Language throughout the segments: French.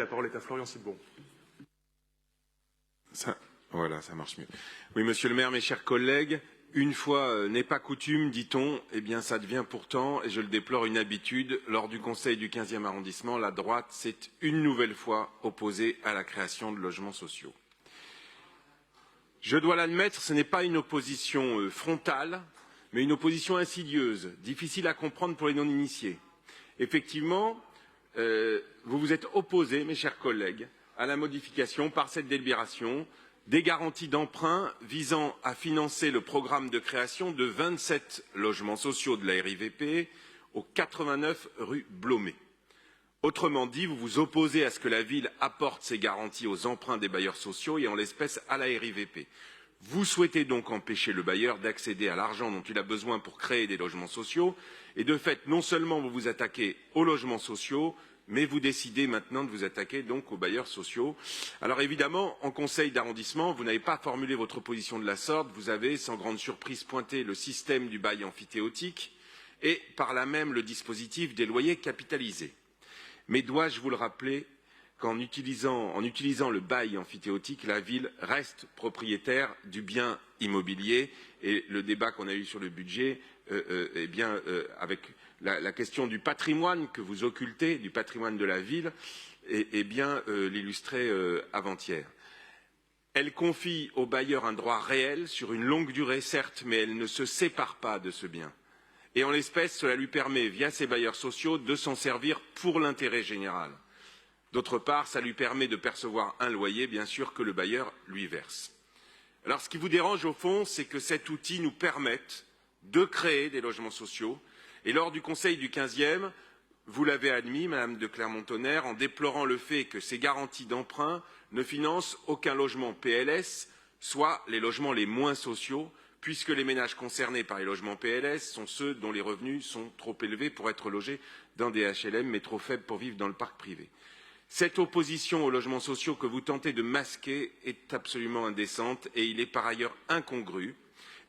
La parole est à Florian Silbon. Voilà, ça marche mieux. Oui, Monsieur le maire, mes chers collègues, une fois n'est pas coutume, dit-on, eh bien ça devient pourtant, et je le déplore, une habitude. Lors du Conseil du 15e arrondissement, la droite s'est une nouvelle fois opposée à la création de logements sociaux. Je dois l'admettre, ce n'est pas une opposition frontale, mais une opposition insidieuse, difficile à comprendre pour les non-initiés. Effectivement, vous vous êtes opposés, mes chers collègues, à la modification par cette délibération des garanties d'emprunt visant à financer le programme de création de 27 logements sociaux de la RIVP au 89 rue Blomet. Autrement dit, vous vous opposez à ce que la ville apporte ces garanties aux emprunts des bailleurs sociaux et en l'espèce à la RIVP. Vous souhaitez donc empêcher le bailleur d'accéder à l'argent dont il a besoin pour créer des logements sociaux et de fait, non seulement vous vous attaquez aux logements sociaux, mais vous décidez maintenant de vous attaquer donc aux bailleurs sociaux. Alors évidemment, en conseil d'arrondissement, vous n'avez pas formulé votre position de la sorte, vous avez sans grande surprise pointé le système du bail amphithéotique et par là même le dispositif des loyers capitalisés. Mais dois-je vous le rappeler qu'en utilisant le bail amphithéotique, la ville reste propriétaire du bien immobilier et le débat qu'on a eu sur le budget, avec la question du patrimoine que vous occultez, du patrimoine de la ville, l'illustrait avant-hier. Elle confie au bailleur un droit réel sur une longue durée, certes, mais elle ne se sépare pas de ce bien. Et en l'espèce, cela lui permet, via ses bailleurs sociaux, de s'en servir pour l'intérêt général. D'autre part, ça lui permet de percevoir un loyer, bien sûr, que le bailleur lui verse. Alors, ce qui vous dérange, au fond, c'est que cet outil nous permette de créer des logements sociaux. Et lors du Conseil du 15e, vous l'avez admis, Madame de Clermont-Tonnerre, en déplorant le fait que ces garanties d'emprunt ne financent aucun logement PLS, soit les logements les moins sociaux, puisque les ménages concernés par les logements PLS sont ceux dont les revenus sont trop élevés pour être logés dans des HLM, mais trop faibles pour vivre dans le parc privé. Cette opposition aux logements sociaux que vous tentez de masquer est absolument indécente et il est par ailleurs incongru,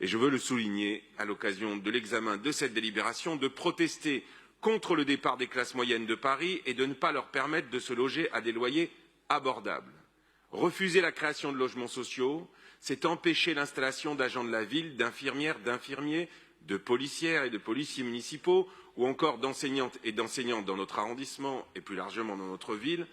et je veux le souligner à l'occasion de l'examen de cette délibération, de protester contre le départ des classes moyennes de Paris et de ne pas leur permettre de se loger à des loyers abordables. Refuser la création de logements sociaux, c'est empêcher l'installation d'agents de la ville, d'infirmières, d'infirmiers, de policières et de policiers municipaux, ou encore d'enseignantes et d'enseignants dans notre arrondissement et plus largement dans notre ville.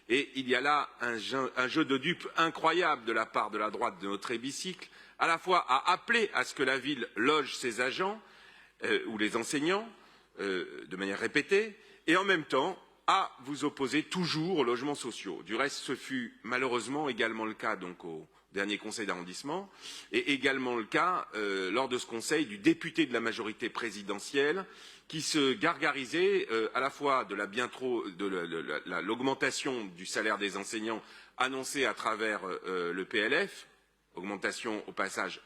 Et il y a là un jeu de dupes incroyable de la part de la droite de notre hémicycle, à la fois à appeler à ce que la ville loge ses agents ou les enseignants de manière répétée, et en même temps à vous opposer toujours aux logements sociaux. Du reste, ce fut malheureusement également le cas donc au dernier conseil d'arrondissement, et également le cas lors de ce conseil du député de la majorité présidentielle qui se gargarisait à la fois de l'augmentation du salaire des enseignants annoncée à travers le PLF, augmentation au passage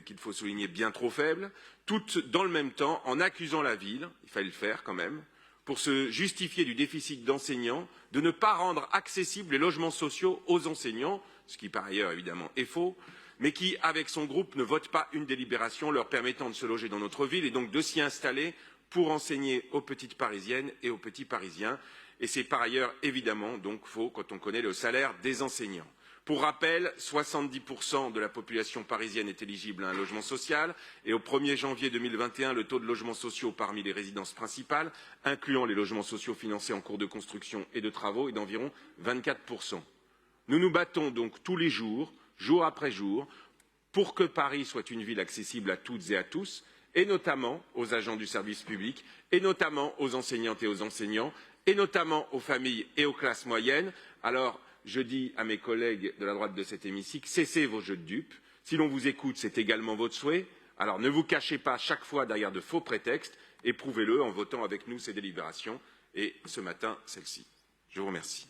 qu'il faut souligner bien trop faible, tout dans le même temps en accusant la ville, il fallait le faire quand même, pour se justifier du déficit d'enseignants, de ne pas rendre accessibles les logements sociaux aux enseignants, ce qui par ailleurs évidemment est faux, mais qui, avec son groupe, ne vote pas une délibération leur permettant de se loger dans notre ville et donc de s'y installer pour enseigner aux petites parisiennes et aux petits parisiens. Et c'est par ailleurs évidemment donc faux quand on connaît le salaire des enseignants. Pour rappel, 70% de la population parisienne est éligible à un logement social et au 1er janvier 2021, le taux de logements sociaux parmi les résidences principales, incluant les logements sociaux financés en cours de construction et de travaux, est d'environ 24%. Nous nous battons donc tous les jours, jour après jour, pour que Paris soit une ville accessible à toutes et à tous, et notamment aux agents du service public, et notamment aux enseignantes et aux enseignants, et notamment aux familles et aux classes moyennes. Alors, je dis à mes collègues de la droite de cet hémicycle, cessez vos jeux de dupes. Si l'on vous écoute, c'est également votre souhait. Alors ne vous cachez pas chaque fois derrière de faux prétextes et prouvez-le en votant avec nous ces délibérations et ce matin, celle-ci. Je vous remercie.